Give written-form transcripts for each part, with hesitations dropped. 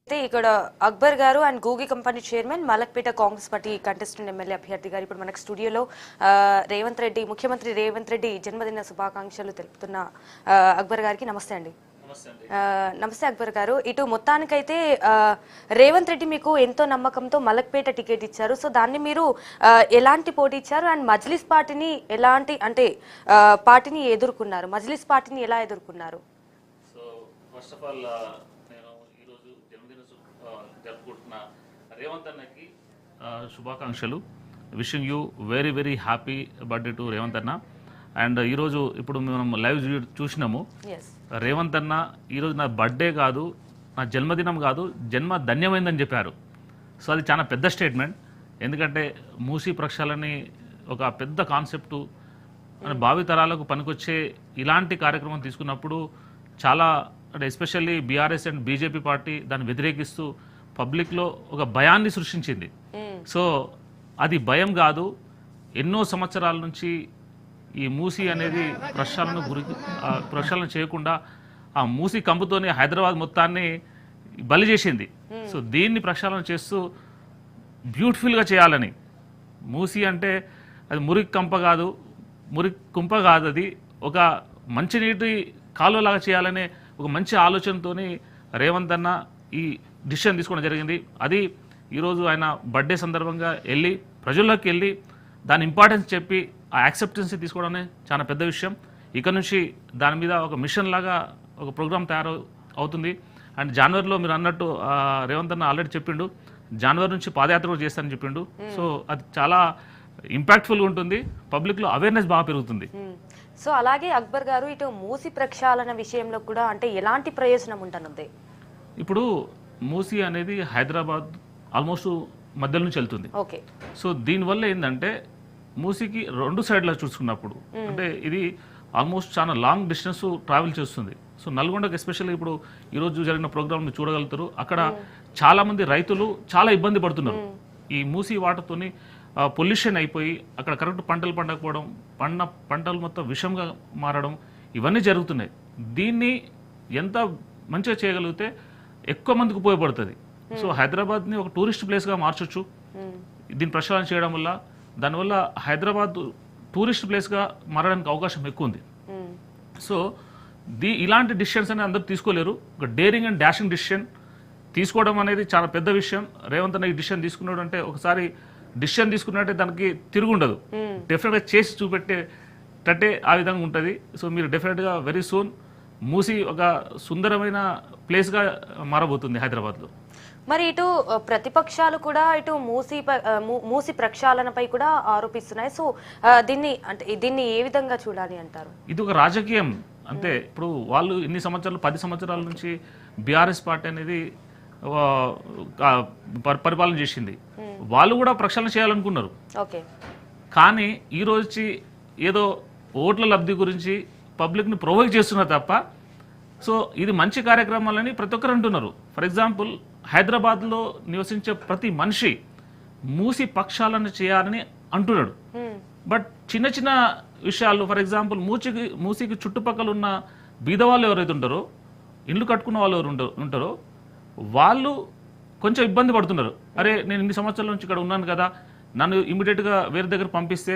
అయితే ఇక్కడ అక్బర్ గారు and Googi company chairman Malakpet Congress party contestant MLA అభ్యర్థి గారు ఇప్పుడు మనకు స్టూడియోలో రేవంత్ రెడ్డి ముఖ్యమంత్రి రేవంత్ రెడ్డి జన్మదిన శుభాకాంక్షలు తెలుపుతున్న అక్బర్ గారికి నమస్తే అండి. నమస్తే అక్బర్ గారు. ఇటు మొత్తానికైతే రేవంత్ రెడ్డి మీకు ఎంతో నమ్మకంతో మలక్పేట టికెట్ ఇచ్చారు. సో దాన్ని మీరు ఎలాంటి పోటీ ఇచ్చారు అండ్ మజ్లిస్ పార్టీని ఎలాంటి పార్టీని ఎదుర్కొన్నారు, మజ్లిస్ పార్టీని ఎలా ఎదుర్కొన్నారు? సో ఫస్ట్ ఆఫ్ ఆల్ నేను ఈరోజు జన్మదిన జరుపుకుంటున్న రేవంత్ అన్నకి శుభాకాంక్షలు. Wishing you very very happy birthday to Revanth అన్న. అండ్ ఈరోజు ఇప్పుడు మనం లైవ్ చూసినాము, రేవంత్ అన్న ఈరోజు నా బర్త్డే కాదు, నా జన్మదినం కాదు, జన్మ ధన్యమైందని చెప్పారు. సో అది చాలా పెద్ద స్టేట్మెంట్. ఎందుకంటే మూసీ ప్రక్షాళని ఒక పెద్ద కాన్సెప్టు భావితరాలకు పనికొచ్చే ఇలాంటి కార్యక్రమం తీసుకున్నప్పుడు చాలా అంటే especially BRS and BJP party దాన్ని వ్యతిరేకిస్తూ పబ్లిక్లో ఒక భయాన్ని సృష్టించింది. సో అది భయం కాదు, ఎన్నో సంవత్సరాల నుంచి ఈ మూసీ అనేది ప్రక్షాళన చేయకుండా ఆ మూసీ కంపుతోనే హైదరాబాద్ మొత్తాన్ని బలి చేసింది. సో దీన్ని ప్రక్షాళన చేస్తూ బ్యూటిఫుల్గా చేయాలని, మూసీ అంటే అది మురికి కుంప కాదు, అది ఒక మంచినీటి కాలువలాగా చేయాలనే ఒక మంచి ఆలోచనతోని రేవంత్ అన్న ఈ డిసిషన్ తీసుకోవడం జరిగింది. అది ఈరోజు ఆయన బర్త్డే సందర్భంగా వెళ్ళి ప్రజల్లోకి వెళ్ళి దాని ఇంపార్టెన్స్ చెప్పి ఆ యాక్సెప్టెన్స్ తీసుకోవడం చాలా పెద్ద విషయం. ఇక నుంచి దాని మీద ఒక మిషన్ లాగా ఒక ప్రోగ్రామ్ అవుతుంది. అండ్ జనవరిలో మీరు అన్నట్టు రేవంత్ అన్న ఆల్రెడీ చెప్పిండు, జనవరి నుంచి పాదయాత్ర కూడా చేస్తానని చెప్పిండు. సో అది చాలా ఇంపాక్ట్ఫుల్గా ఉంటుంది, పబ్లిక్లో అవేర్నెస్ బాగా పెరుగుతుంది. సో అలాగే అక్బర్ గారు ఇటు మూసీ ప్రక్షాళన విషయంలో కూడా అంటే ఎలాంటి ప్రయోజనం ఉంటుంది? ఇప్పుడు మూసీ అనేది హైదరాబాద్ ఆల్మోస్ట్ మధ్యలో నుంచి వెళ్తుంది. ఓకే. సో దీనివల్ల ఏంటంటే మూసీకి రెండు సైడ్లో చూసుకున్నప్పుడు అంటే ఇది ఆల్మోస్ట్ చాలా లాంగ్ డిస్టెన్స్ ట్రావెల్ చేస్తుంది. సో నల్గొండకి ఎస్పెషల్లీ ఇప్పుడు ఈరోజు జరిగిన ప్రోగ్రామ్ మీరు చూడగలుగుతారు, అక్కడ చాలామంది రైతులు చాలా ఇబ్బంది పడుతున్నారు. ఈ మూసీ వాటర్తోని పొల్యూషన్ అయిపోయి అక్కడ కరెక్ట్ పంటలు పండకపోవడం, పంటలు మొత్తం విషంగా మారడం, ఇవన్నీ జరుగుతున్నాయి. దీన్ని ఎంత మంచిగా చేయగలిగితే ఎక్కువ మందికి ఉపయోగపడుతుంది. సో హైదరాబాద్ని ఒక టూరిస్ట్ ప్లేస్గా మార్చొచ్చు దీన్ని ప్రక్షాళన చేయడం వల్ల. దానివల్ల హైదరాబాద్ టూరిస్ట్ ప్లేస్గా మారడానికి అవకాశం ఎక్కువ ఉంది. సో ఇలాంటి డిసిషన్స్ అనేది అందరూ తీసుకోలేరు. ఒక డేరింగ్ అండ్ డాషింగ్ డిసిషన్ తీసుకోవడం అనేది చాలా పెద్ద విషయం. రేవంత్ అన్న ఈ డిసిషన్ తీసుకున్నాడు అంటే ఒకసారి డిసిషన్ తీసుకున్నట్టే దానికి తిరుగుండదు, డెఫినెట్గా చేసి చూపెట్టేటట్టే ఆ విధంగా ఉంటుంది. సో మీరు డెఫినెట్గా వెరీ సూన్ మూసీ ఒక సుందరమైన ప్లేస్గా మారబోతుంది హైదరాబాద్లో. మరి ఇటు ప్రతిపక్షాలు కూడా ఇటు మూసీ ప్రక్షాళనపై కూడా ఆరోపిస్తున్నాయి. సో దీన్ని ఏ విధంగా చూడాలి అంటారు? ఇది ఒక రాజకీయం అంతే. ఇప్పుడు వాళ్ళు ఇన్ని సంవత్సరాలు 10 సంవత్సరాల నుంచి బీఆర్ఎస్ పార్టీ అనేది పరిపాలన చేసింది. వాళ్ళు కూడా ప్రక్షాళన చేయాలనుకున్నారు. ఓకే. కానీ ఈ రోజు ఏదో ఓట్ల లబ్ధి గురించి పబ్లిక్ని ప్రొవోక్ చేస్తున్నారు తప్ప సో ఇది మంచి కార్యక్రమాలని ప్రతి ఒక్కరు అంటున్నారు. ఫర్ ఎగ్జాంపుల్ హైదరాబాద్లో నివసించే ప్రతి మనిషి మూసి పక్షాలను చేయాలని అంటున్నాడు. బట్ చిన్న చిన్న విషయాలు, ఫర్ ఎగ్జాంపుల్ మూసీకి చుట్టుపక్కల ఉన్న బీదవాళ్ళు ఎవరైతే ఉంటారో, ఇల్లు కట్టుకున్న వాళ్ళు ఎవరు ఉంటారో వాళ్ళు కొంచెం ఇబ్బంది పడుతున్నారు. అరే నేను ఇన్ని సంవత్సరాల నుంచి ఇక్కడ ఉన్నాను కదా, నన్ను ఇమీడియట్గా వేరే దగ్గర పంపిస్తే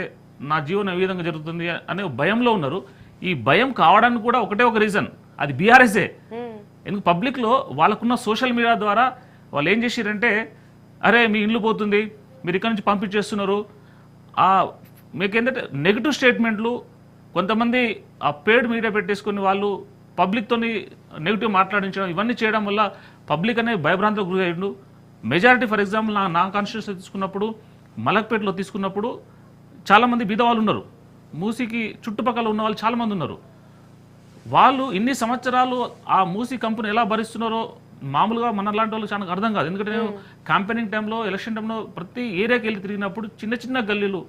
నా జీవనం ఏ విధంగా జరుగుతుంది అనే భయంలో ఉన్నారు. ఈ భయం కావడానికి కూడా ఒకటే ఒక రీజన్, అది బీఆర్ఎస్ఏ. ఎందుకు పబ్లిక్లో వాళ్ళకున్న సోషల్ మీడియా ద్వారా వాళ్ళు ఏం చేశారంటే, అరే మీ ఇల్లు పోతుంది, మీరు ఇక్కడ నుంచి పంపించేస్తున్నారు, మీకేంటంటే నెగిటివ్ స్టేట్మెంట్లు కొంతమంది ఆ పేడ్ మీడియా పెట్టేసుకుని వాళ్ళు పబ్లిక్తోని నెగిటివ్ మాట్లాడించడం, ఇవన్నీ చేయడం వల్ల పబ్లిక్ అనేది భయభ్రాంతికి గురి అయ్యిండు. మెజారిటీ ఫర్ ఎగ్జాంపుల్ నా కాన్స్టిట్యూన్సీ తీసుకున్నప్పుడు, మలక్పేటలో తీసుకున్నప్పుడు చాలామంది బీదవాళ్ళు ఉన్నారు, మూసీకి చుట్టుపక్కల ఉన్న వాళ్ళు చాలామంది ఉన్నారు. వాళ్ళు ఇన్ని సంవత్సరాలు ఆ మూసీ కంపెనీ ఎలా భరిస్తున్నారో మామూలుగా మన లాంటి వాళ్ళు చాలా అర్థం కాదు. ఎందుకంటే నేను క్యాంపెయినింగ్ టైంలో, ఎలక్షన్ టైంలో ప్రతి ఏరియాకి వెళ్ళి తిరిగినప్పుడు చిన్న చిన్న గల్లీలు,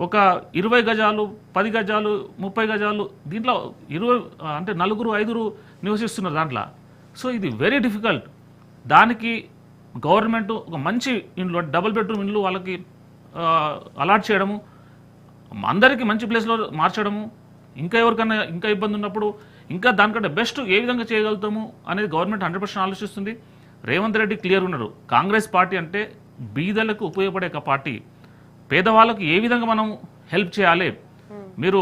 ఒక 20 గజాలు, 10 గజాలు, 30 గజాలు, దీంట్లో 20 అంటే 4-5 నివసిస్తున్నారు దాంట్లో. సో ఇది వెరీ డిఫికల్ట్. దానికి గవర్నమెంట్ ఒక మంచి ఇండ్లు, డబుల్ బెడ్రూమ్ ఇండ్లు వాళ్ళకి అలాట్ చేయడము, అందరికీ మంచి ప్లేస్లో మార్చడము, ఇంకా ఎవరికైనా ఇంకా ఇబ్బంది ఉన్నప్పుడు ఇంకా దానికంటే బెస్ట్ ఏ విధంగా చేయగలుగుతాము అనేది గవర్నమెంట్ 100% ఆలోచిస్తుంది. రేవంత్ రెడ్డి క్లియర్ ఉన్నారు. కాంగ్రెస్ పార్టీ అంటే బీదలకు ఉపయోగపడే ఒక పార్టీ. పేదవాళ్ళకు ఏ విధంగా మనం హెల్ప్ చేయాలి. మీరు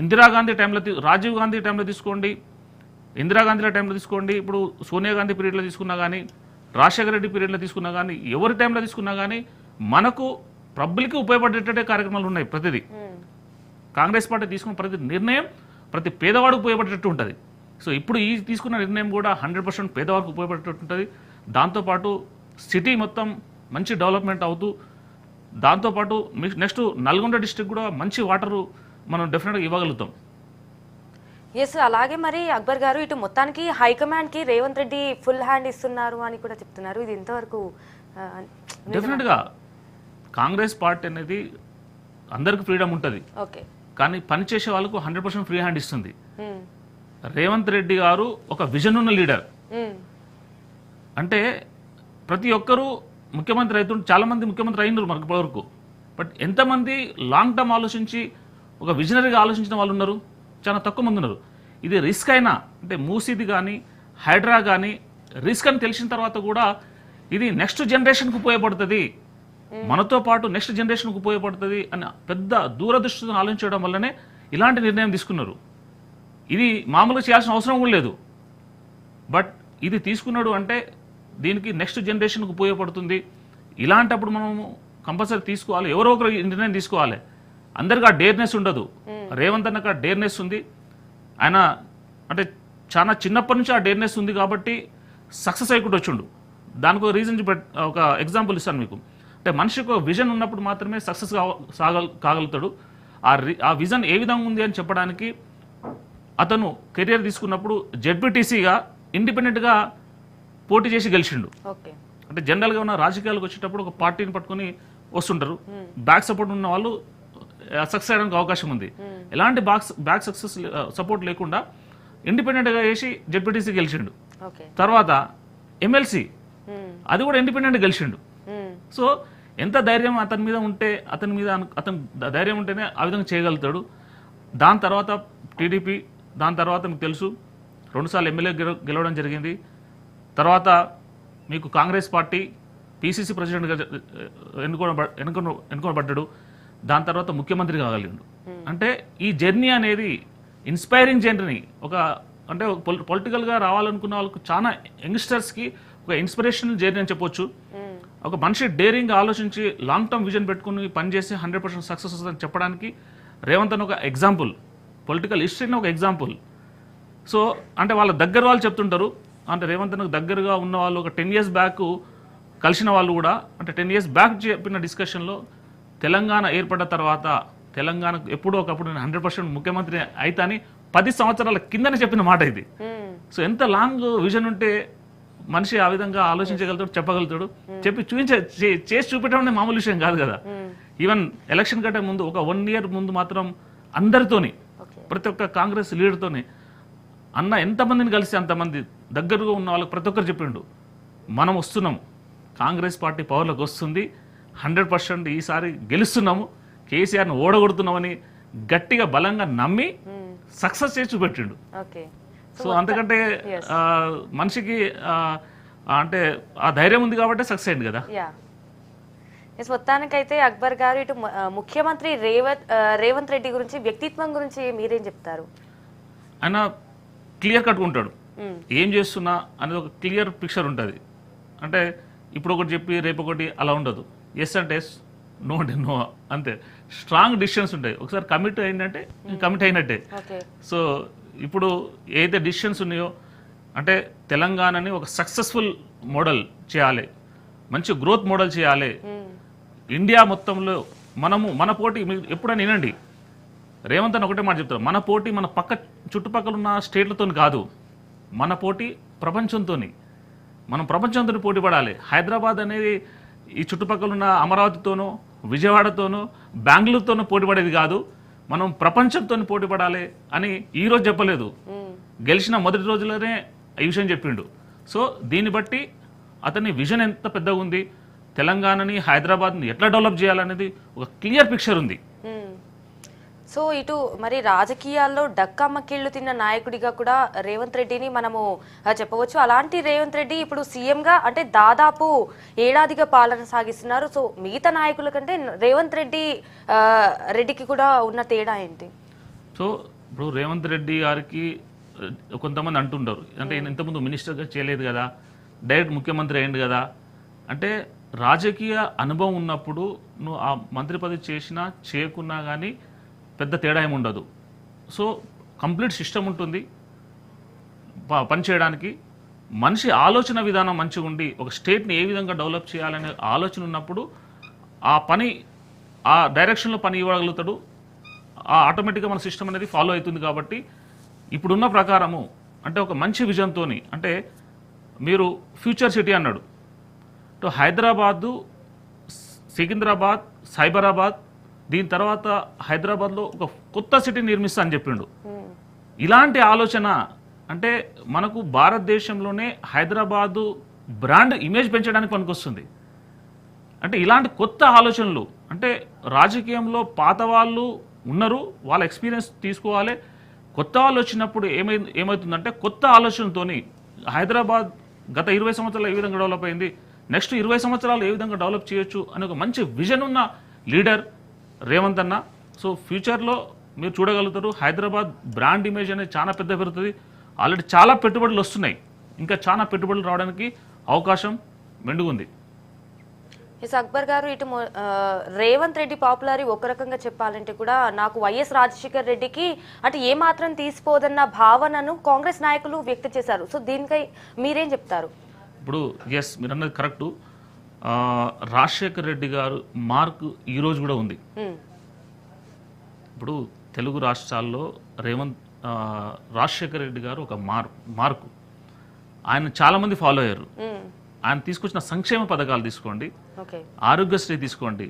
ఇందిరాగాంధీ టైంలో రాజీవ్ గాంధీ టైంలో తీసుకోండి, ఇందిరాగాంధీ టైంలో తీసుకోండి, ఇప్పుడు సోనియా గాంధీ పీరియడ్లో తీసుకున్నా కానీ, రాజశేఖర రెడ్డి పీరియడ్లో తీసుకున్నా కానీ, ఎవరి టైంలో తీసుకున్నా కానీ మనకు పబ్లిక్కి ఉపయోగపడేటట్టే కార్యక్రమాలు ఉన్నాయి. ప్రతిదీ కాంగ్రెస్ పార్టీ తీసుకున్న ప్రతి నిర్ణయం ప్రతి పేదవాడు ఉపయోగపడేటట్టు ఉంటుంది. సో ఇప్పుడు ఈ తీసుకున్న నిర్ణయం కూడా 100% పేదవాడికి ఉపయోగపడేటట్టు ఉంటుంది. దాంతోపాటు సిటీ మొత్తం మంచి డెవలప్మెంట్ అవుతూ, దాంతోపాటు నెక్స్ట్ నల్గొండ డిస్ట్రిక్ట్ కూడా మంచి వాటరు మనం డెఫినెట్గా ఇవ్వగలుగుతాం. ఎస్, అలాగే మరి అక్బర్ గారు ఇటు మొత్తానికి హైకమాండ్కి రేవంత్ రెడ్డి ఫుల్ హ్యాండ్ ఇస్తున్నారు అని కూడా చెప్తున్నారు. ఇది ఇంతవరకు డెఫినెట్గా కాంగ్రెస్ పార్టీ అనేది అందరికి ఫ్రీడమ్ ఉంటుంది, ఓకే, కానీ పనిచేసే వాళ్ళకు 100% ఫ్రీ హ్యాండ్ ఇస్తుంది. రేవంత్ రెడ్డి గారు ఒక విజన్ ఉన్న లీడర్. అంటే ప్రతి ఒక్కరూ ముఖ్యమంత్రి అవుతుంటే, చాలామంది ముఖ్యమంత్రి అయినారు మనకు ఇప్పటివరకు. బట్ ఎంతమంది లాంగ్ టర్మ్ ఆలోచించి ఒక విజనరీగా ఆలోచించిన వాళ్ళు ఉన్నారు? చాలా తక్కువ మంది ఉన్నారు. ఇది రిస్క్ అయినా, అంటే మూసీది కానీ హైడ్రా కానీ రిస్క్ అని తెలిసిన తర్వాత కూడా ఇది నెక్స్ట్ జనరేషన్కి ఉపయోగపడుతుంది, మనతో పాటు నెక్స్ట్ జనరేషన్కి ఉపయోగపడుతుంది అని పెద్ద దూరదృష్టితో ఆలోచించడం వల్లనే ఇలాంటి నిర్ణయం తీసుకున్నారు. ఇది మామూలుగా చేయాల్సిన అవసరం కూడా లేదు. బట్ ఇది తీసుకున్నాడు అంటే దీనికి నెక్స్ట్ జనరేషన్కి ఉపయోగపడుతుంది. ఇలాంటప్పుడు మనము కంపల్సరీ తీసుకోవాలి, ఎవరో ఒకరు నిర్ణయం తీసుకోవాలి. అందరికీ ఆ డేర్నెస్ ఉండదు. రేవంత్ అన్నకు ఆ డేర్నెస్ ఉంది. ఆయన అంటే చాలా చిన్నప్పటి నుంచి ఆ డేర్నెస్ ఉంది కాబట్టి సక్సెస్ అయ్యకుండా వచ్చిండు. దానికి ఒక రీజన్ ఒక ఎగ్జాంపుల్ ఇస్తాను మీకు. అంటే మనిషికి ఒక విజన్ ఉన్నప్పుడు మాత్రమే సక్సెస్ కాగలుగుతాడు. ఆ విజన్ ఏ విధంగా ఉంది అని చెప్పడానికి అతను కెరియర్ తీసుకున్నప్పుడు జెడ్పీటీసీగా ఇండిపెండెంట్గా పోటీ చేసి గెలిచిండు. అంటే జనరల్గా ఉన్న రాజకీయాలకు వచ్చేటప్పుడు ఒక పార్టీని పట్టుకొని వస్తుంటారు. బ్యాక్ సపోర్ట్ ఉన్న వాళ్ళు సక్సెస్ అయ్యడానికి అవకాశం ఉంది. ఎలాంటి బ్యాక్ సక్సెస్ సపోర్ట్ లేకుండా ఇండిపెండెంట్గా చేసి జెడ్పీటీసీ గెలిచిండు. తర్వాత ఎమ్మెల్సీ అది కూడా ఇండిపెండెంట్ గెలిచిండు. సో ఎంత ధైర్యం అతని మీద ఉంటే, అతని ధైర్యం ఉంటేనే ఆ విధంగా చేయగలుగుతాడు. దాని తర్వాత టీడీపీ, దాని తర్వాత మీకు తెలుసు 2 సార్లు ఎమ్మెల్యే గెలవడం జరిగింది. తర్వాత మీకు కాంగ్రెస్ పార్టీ పీసీసీ ప్రెసిడెంట్గా ఎన్నుకోబడ్డాడు. దాని తర్వాత ముఖ్యమంత్రి కాగలిగాడు. అంటే ఈ జర్నీ అనేది ఇన్స్పైరింగ్ జర్నీ. అంటే పొలిటికల్గా రావాలనుకున్న వాళ్ళకు చాలా యంగ్స్టర్స్కి ఒక ఇన్స్పిరేషనల్ జర్నీ అని చెప్పొచ్చు. ఒక మనిషి డేరింగ్గా ఆలోచించి లాంగ్ టర్మ్ విజన్ పెట్టుకుని పనిచేసి 100% సక్సెస్ వస్తుందని చెప్పడానికి రేవంత్ అని ఒక ఎగ్జాంపుల్, పొలిటికల్ హిస్టరీని ఒక ఎగ్జాంపుల్. సో అంటే వాళ్ళ దగ్గర వాళ్ళు చెప్తుంటారు, అంటే రేవంత్ అన్నకు దగ్గరగా ఉన్న వాళ్ళు ఒక 10 years బ్యాక్ కలిసిన వాళ్ళు కూడా, అంటే 10 years బ్యాక్ చెప్పిన డిస్కషన్లో తెలంగాణ ఏర్పడ్డ తర్వాత తెలంగాణకు ఎప్పుడో ఒకప్పుడు నేను 100% ముఖ్యమంత్రి అయితే అని 10 సంవత్సరాల కిందనే చెప్పిన మాట ఇది. సో ఎంత లాంగ్ విజన్ ఉంటే మనిషి ఆ విధంగా ఆలోచించగలుగుతాడు, చెప్పగలుగుతాడు. చెప్పి చేసి చూపెట్టడం మామూలు విషయం కాదు కదా. ఈవెన్ ఎలక్షన్ కంటే ముందు ఒక 1 year ముందు మాత్రం అందరితోని, ప్రతి ఒక్క కాంగ్రెస్ లీడర్తోని అన్న ఎంతమందిని కలిసి అంతమంది దగ్గరగా ఉన్న వాళ్ళకి ప్రతి ఒక్కరు చెప్పిండు, మనం వస్తున్నాము, కాంగ్రెస్ పార్టీ పవర్లోకి వస్తుంది, 100% ఈసారి గెలుస్తున్నాము, కేసీఆర్ని ఓడగొడుతున్నామని గట్టిగా బలంగా నమ్మి సక్సెస్ చేసి చూపెట్టిండు. సో అంతకంటే మనిషికి అంటే ఆ ధైర్యం ఉంది కాబట్టి సక్సెస్ అయింది కదా. మొత్తానికైతే అక్బర్ గారు ఇటు ముఖ్యమంత్రి రేవంత్ రెడ్డి గురించి, వ్యక్తిత్వం గురించి మీరేం చెప్తారు? ఆయన క్లియర్ కట్టుకుంటాడు, ఏం చేస్తున్నా అనేది ఒక క్లియర్ పిక్చర్ ఉంటుంది. అంటే ఇప్పుడు ఒకటి చెప్పి రేపు ఒకటి అలా ఉండదు. ఎస్ అంటే ఎస్, నో అంటే నో, అంతే. స్ట్రాంగ్ డిసిషన్స్ ఉంటాయి. ఒకసారి కమిట్ అయిందంటే కమిట్ అయినట్టే. సో ఇప్పుడు ఏదైతే డిసిషన్స్ ఉన్నాయో, అంటే తెలంగాణని ఒక సక్సెస్ఫుల్ మోడల్ చేయాలి, మంచి గ్రోత్ మోడల్ చేయాలి. ఇండియా మొత్తంలో మన పోటీ, మీరు ఎప్పుడైనా వినండి, రేవంత్ అని ఒకటే మాట చెప్తారు, మన పోటీ మన చుట్టుపక్కల ఉన్న స్టేట్లతో కాదు, మన పోటీ ప్రపంచంతో. మనం ప్రపంచంతో పోటీ పడాలి. హైదరాబాద్ అనేది ఈ చుట్టుపక్కల ఉన్న అమరావతితోనో విజయవాడతోనో బెంగళూరుతోనో పోటీ పడేది కాదు, మనం ప్రపంచంతో పోటీ పడాలి అని ఈరోజు చెప్పలేదు, గెలిచిన మొదటి రోజులోనే ఈ విషయం చెప్పిండు. సో దీన్ని బట్టి అతని విజన్ ఎంత పెద్దగా ఉంది, తెలంగాణని హైదరాబాద్ని ఎట్లా డెవలప్ చేయాలనేది ఒక క్లియర్ పిక్చర్ ఉంది. సో ఇటు మరి రాజకీయాల్లో డక్కమ్మకిళ్ళు తిన్న నాయకుడిగా కూడా రేవంత్ రెడ్డిని మనము చెప్పవచ్చు. అలాంటి రేవంత్ రెడ్డి ఇప్పుడు సీఎంగా అంటే దాదాపు ఏడాదిగా పాలన సాగిస్తున్నారు. సో మిగతా నాయకుల కంటే రేవంత్ రెడ్డికి కూడా ఉన్న తేడా ఏంటి? సో ఇప్పుడు రేవంత్ రెడ్డి గారికి కొంతమంది అంటుంటారు, అంటే ఈయన ఇంతకుముందు మినిస్టర్గా చేయలేదు కదా, డైరెక్ట్ ముఖ్యమంత్రి అయ్యింది కదా. అంటే రాజకీయ అనుభవం ఉన్నప్పుడు నువ్వు ఆ మంత్రి పదవి చేసినా చేయకున్నా కానీ పెద్ద తేడా ఏమి ఉండదు. సో కంప్లీట్ సిస్టమ్ ఉంటుంది పనిచేయడానికి. మనిషి ఆలోచన విధానం మంచిగా ఉండి ఒక స్టేట్ని ఏ విధంగా డెవలప్ చేయాలనే ఆలోచన ఉన్నప్పుడు ఆ పని ఆ డైరెక్షన్లో పని ఇవ్వగలుగుతాడు. ఆటోమేటిక్గా మన సిస్టమ్ అనేది ఫాలో అవుతుంది. కాబట్టి ఇప్పుడున్న ప్రకారము అంటే ఒక మంచి విజన్తో, అంటే మీరు ఫ్యూచర్ సిటీ అన్నాడు, హైదరాబాదు, సికింద్రాబాద్, సైబరాబాద్, దీని తర్వాత హైదరాబాద్లో ఒక కొత్త సిటీ నిర్మిస్తా అని చెప్పిండు. ఇలాంటి ఆలోచన అంటే మనకు భారతదేశంలోనే హైదరాబాదు బ్రాండ్ ఇమేజ్ పెంచడానికి పనికొస్తుంది. అంటే ఇలాంటి కొత్త ఆలోచనలు, అంటే రాజకీయంలో పాత వాళ్ళు ఉన్నారు, వాళ్ళ ఎక్స్పీరియన్స్ తీసుకోవాలి. కొత్త వాళ్ళు వచ్చినప్పుడు ఏమవుతుందంటే కొత్త ఆలోచనతోని హైదరాబాద్ గత 20 సంవత్సరాలు ఏ విధంగా డెవలప్ అయింది, నెక్స్ట్ 20 సంవత్సరాలు ఏ విధంగా డెవలప్ చేయొచ్చు అనే ఒక మంచి విజన్ ఉన్న లీడర్ రేవంత్ అన్న. సో ఫ్యూచర్లో మీరు చూడగలుగుతారు హైదరాబాద్ బ్రాండ్ ఇమేజ్ అనేది చాలా పెద్ద పెరుగుతుంది. ఆల్రెడీ చాలా పెట్టుబడులు వస్తున్నాయి, ఇంకా చాలా పెట్టుబడులు రావడానికి అవకాశం మెండుగుంది. ఎస్ అక్బర్ గారు, ఇటు రేవంత్ రెడ్డి పాపులారి ఒక రకంగా చెప్పాలంటే కూడా నాకు వైఎస్ రాజశేఖర్ రెడ్డికి అంటే ఏమాత్రం తీసిపోదన్న భావనను కాంగ్రెస్ నాయకులు వ్యక్తం చేశారు. సో దీనికై మీరేం చెప్తారు? ఇప్పుడు ఎస్ మీరు అన్నది కరెక్టు. రాజశేఖర్ రెడ్డి గారు మార్కు ఈరోజు కూడా ఉంది. ఇప్పుడు తెలుగు రాష్ట్రాల్లో రాజశేఖర్ రెడ్డి గారు ఒక మార్కు. ఆయన చాలామంది ఫాలో అయ్యారు. ఆయన తీసుకొచ్చిన సంక్షేమ పథకాలు తీసుకోండి, ఆరోగ్యశ్రీ తీసుకోండి,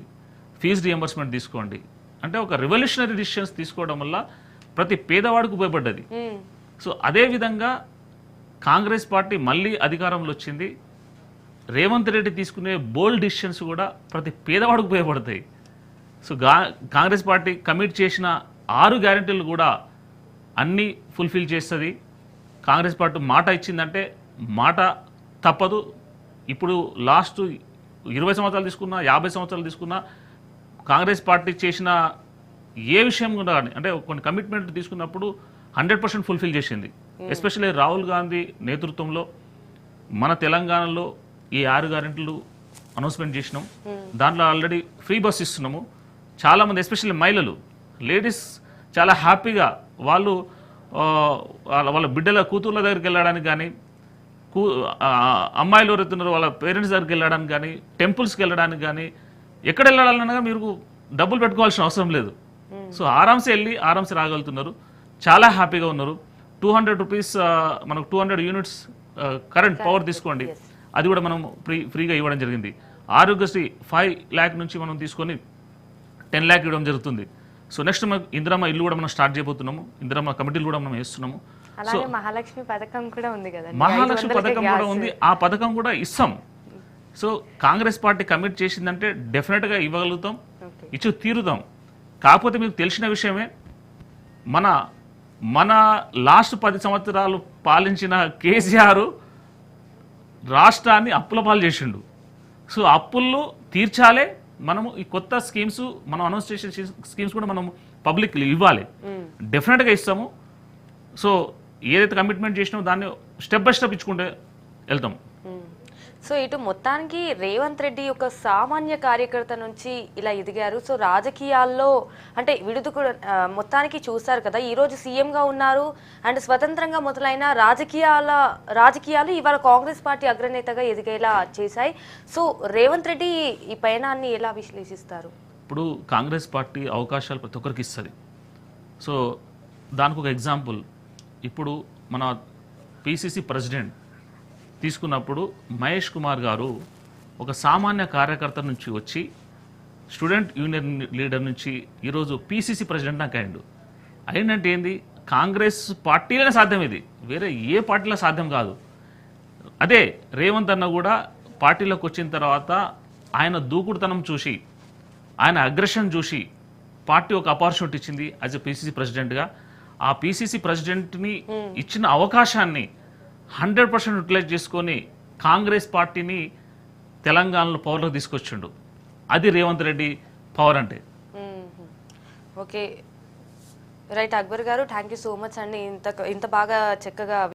ఫీజు రియంబర్స్మెంట్ తీసుకోండి, అంటే ఒక రెవల్యూషనరీ డిసిషన్స్ తీసుకోవడం వల్ల ప్రతి పేదవాడికి ఉపయోగపడ్డది. సో అదేవిధంగా కాంగ్రెస్ పార్టీ మళ్ళీ అధికారంలో వచ్చింది. రేవంత్ రెడ్డి తీసుకునే బోల్డ్ డిసిషన్స్ కూడా ప్రతి పేదవాడికి ఉపయోగపడతాయి. సో కాంగ్రెస్ పార్టీ కమిట్ చేసిన 6 గ్యారెంటీలు కూడా అన్నీ ఫుల్ఫిల్ చేస్తుంది. కాంగ్రెస్ పార్టీ మాట ఇచ్చిందంటే మాట తప్పదు. ఇప్పుడు లాస్ట్ 20 సంవత్సరాలు తీసుకున్నా, 50 సంవత్సరాలు తీసుకున్నా కాంగ్రెస్ పార్టీ చేసిన ఏ విషయం కూడా కానీ అంటే కొన్ని కమిట్మెంట్ తీసుకున్నప్పుడు 100% ఫుల్ఫిల్ చేసింది. ఎస్పెషల్లీ రాహుల్ గాంధీ నేతృత్వంలో మన తెలంగాణలో ఈ 6 గ్యారెంటీలు అనౌన్స్మెంట్ చేసినాం. దాంట్లో ఆల్రెడీ ఫ్రీ బస్ ఇస్తున్నాము. చాలామంది ఎస్పెషల్లీ మహిళలు, లేడీస్ చాలా హ్యాపీగా వాళ్ళు వాళ్ళ బిడ్డల కూతుర్ల దగ్గరికి వెళ్ళడానికి కానీ, అమ్మాయిలు ఎవరైతున్నారో వాళ్ళ పేరెంట్స్ దగ్గరికి వెళ్ళడానికి కానీ, టెంపుల్స్కి వెళ్ళడానికి కానీ, ఎక్కడ వెళ్ళాలన్నా మీరు డబ్బులు పెట్టుకోవాల్సిన అవసరం లేదు. సో ఆరామ్సే వెళ్ళి ఆరామ్సే రాగలుగుతున్నారు. చాలా హ్యాపీగా ఉన్నారు. 200 రూపీస్ మనకు 200 యూనిట్స్ కరెంట్ పవర్ తీసుకోండి, అది కూడా మనం ఫ్రీగా ఇవ్వడం జరిగింది. ఆరోగ్యశ్రీ 5 లాక్ నుంచి మనం తీసుకొని 10 లాక్ ఇవ్వడం జరుగుతుంది. సో నెక్స్ట్ మనకు ఇందిరమ్మ ఇల్లు కూడా మనం స్టార్ట్ చేయబోతున్నాము. ఇందిరమ్మ కమిటీలు కూడా మనం వేస్తున్నాము. సో మహాలక్ష్మి పథకం కూడా ఉంది కదా, మహాలక్ష్మి పథకం కూడా ఉంది, ఆ పథకం కూడా ఇస్తాం. సో కాంగ్రెస్ పార్టీ కమిట్ చేసిందంటే డెఫినెట్గా ఇవ్వగలుగుతాం, ఇచ్చి తీరుతాం. కాకపోతే మీకు తెలిసిన విషయమే, మన లాస్ట్ 10 సంవత్సరాలు పాలించిన కేసీఆర్ రాష్ట్రాన్ని అప్పుల పాలు చేసిండు. సో అప్పులు తీర్చాలే. మనము ఈ కొత్త స్కీమ్స్ మనం అనౌన్స్ చేసే స్కీమ్స్ కూడా మనం పబ్లిక్ ఇవ్వాలి, డెఫినెట్గా ఇస్తాము. సో ఏదైతే కమిట్మెంట్ చేసినామో దాన్ని స్టెప్ బై స్టెప్ ఇచ్చుకుంటే వెళ్తాం. సో ఇటు మొత్తానికి రేవంత్ రెడ్డి ఒక సామాన్య కార్యకర్త నుంచి ఇలా ఎదిగారు. సో రాజకీయాల్లో అంటే విడుదల కూడా మొత్తానికి చూస్తారు కదా, ఈరోజు సీఎంగా ఉన్నారు అండ్ స్వతంత్రంగా మొదలైన రాజకీయాలు ఇవాళ కాంగ్రెస్ పార్టీ అగ్రనేతగా ఎదిగేలా చేశాయి. సో రేవంత్ రెడ్డి ఈ పయనాన్ని ఎలా విశ్లేషిస్తారు? ఇప్పుడు కాంగ్రెస్ పార్టీ అవకాశాలు ప్రతి ఒక్కరికి ఇస్తుంది. సో దానికి ఒక ఎగ్జాంపుల్, ఇప్పుడు మన పిసిసి ప్రెసిడెంట్ తీసుకున్నప్పుడు మహేష్ కుమార్ గారు ఒక సామాన్య కార్యకర్త నుంచి వచ్చి స్టూడెంట్ యూనియన్ లీడర్ నుంచి ఈరోజు పిసిసి ప్రెసిడెంట్ నాకు అయిందంటే ఏంది, కాంగ్రెస్ పార్టీలోనే సాధ్యం, ఇది వేరే ఏ పార్టీలో సాధ్యం కాదు. అదే రేవంత్ అన్న కూడా పార్టీలోకి వచ్చిన తర్వాత ఆయన దూకుడుతనం చూసి, ఆయన అగ్రెషన్ చూసి పార్టీ ఒక ఆపర్చునిటీ ఇచ్చింది యాజ్ ఎ పిసిసి ప్రెసిడెంట్గా. ఆ పిసిసి ప్రెసిడెంట్ని ఇచ్చిన అవకాశాన్ని 100% యూటిలైజ్ చేసుకొని కాంగ్రెస్ పార్టీని తెలంగాణలో పవర్లోకి తీసుకొచ్చిండు. అది రేవంత్ రెడ్డి పవర్ అంటే. ఓకే రైట్ అక్బర్ గారు, థ్యాంక్ యూ సో మచ్ అండి. ఇంత బాగా చక్కగా